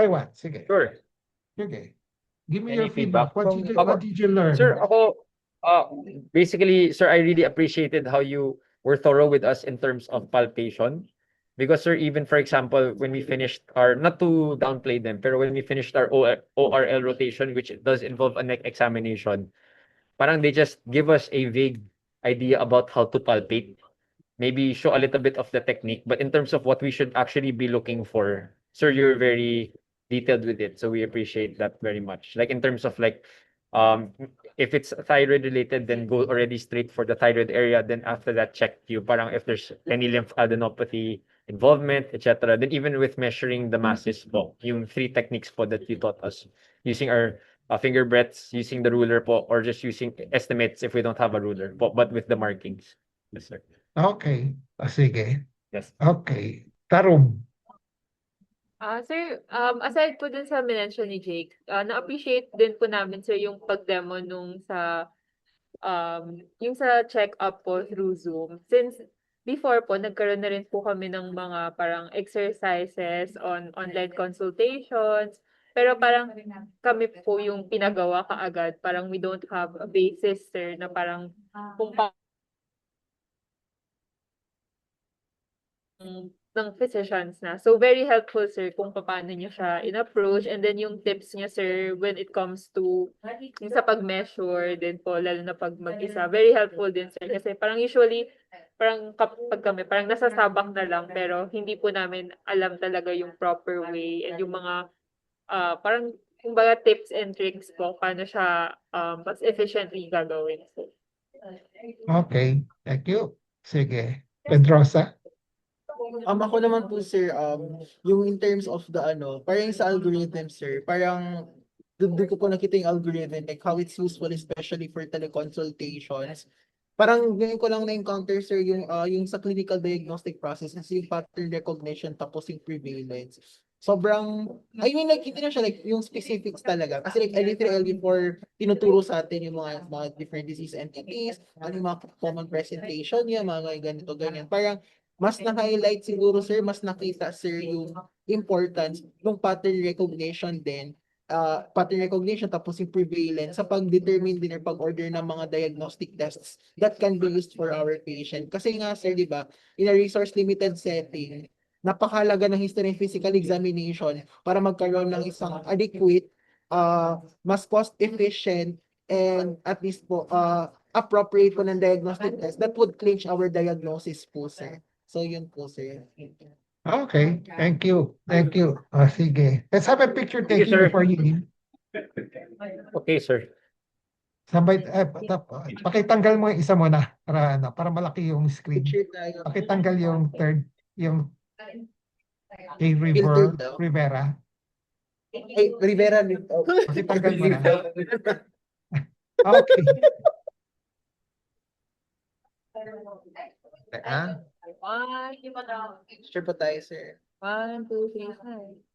by one. Sige. Sure. Sige. Give me Any your feedback. feedback from What did you learn? Sir, basically, sir, I really appreciated how you were thorough with us in terms of palpation. Because, sir, even for example, when we finished our, not to downplay them, pero when we finished our ORL rotation, which does involve a neck examination, parang they just give us a vague idea about how to palpate. Maybe show a little bit of the technique, but in terms of what we should actually be looking for, sir, you're very detailed with it. So we appreciate that very much. Like in terms of like, um, if it's thyroid related, then go already straight for the thyroid area. Then after that, check you parang if there's any lymphadenopathy involvement, etc. Then even with measuring the masses po, yung three techniques po that you taught us, using our finger breadths, using the ruler po, or just using estimates if we don't have a ruler po, but with the markings. Yes, sir. Okay. Sige. Yes. Okay. Tarong. Sir, aside po dun sa minention ni Jake, na-appreciate din po namin sir yung pag-demo nung sa yung sa check-up po through Zoom. Since before po, nagkaroon na rin po kami ng mga parang exercises on online consultations. Pero parang kami po yung pinagawa kaagad. Parang we don't have a basis, sir, na parang kung ng physicians na. So, very helpful, sir, kung paano niyo siya in-approach. And then, yung tips niya, sir, when it comes to yung sa pag-measure, din po, lalo na pag mag-isa. Very helpful din, sir. Kasi parang usually, parang kapag kami, parang nasasabak na lang, pero hindi po namin alam talaga yung proper way and yung mga, parang, kumbaga tips and tricks po, paano siya mas efficiently gagawin. So, Okay. Thank you. Sige. Pedrosa. Ako naman po sir, yung in terms of the parang sa algorithm sir, parang doon ko po nakita yung algorithm, like how it's useful especially for teleconsultations. Parang ngayon ko lang na-encounter sir yung sa clinical diagnostic processes, yung pattern recognition tapos yung prevalence. Sobrang, I mean like hindi na siya like yung specifics talaga. Kasi like L3, L4, tinuturo sa atin yung mga different disease entities, ano yung mga common presentation niya, mga ganito, ganyan. Parang mas na-highlight siguro sir, mas nakita sir yung importance ng pattern recognition din, pattern recognition tapos yung prevalence sa pag-determine din or pag-order ng mga diagnostic tests that can be used for our patient. Kasi nga sir, di ba, in a resource limited setting, napakahalaga ng history and physical examination para magkaroon ng isang adequate, mas cost efficient and at least po appropriate po ng diagnostic test that would clinch our diagnosis po sir. So yun po sir. Okay. Thank you. Thank you. Sige. Let's have a picture Thank you, taking sir. before you leave. Okay, sir. Sabay, pakitanggal mo yung isa muna para malaki yung screen. Picture tayo. Pakitanggal yung third, yung kay Filtered daw. Rivera. Ay, Rivera. Pakitanggal mo na. Okay. one, Picture po tayo sir. 1, 2, 3, 4.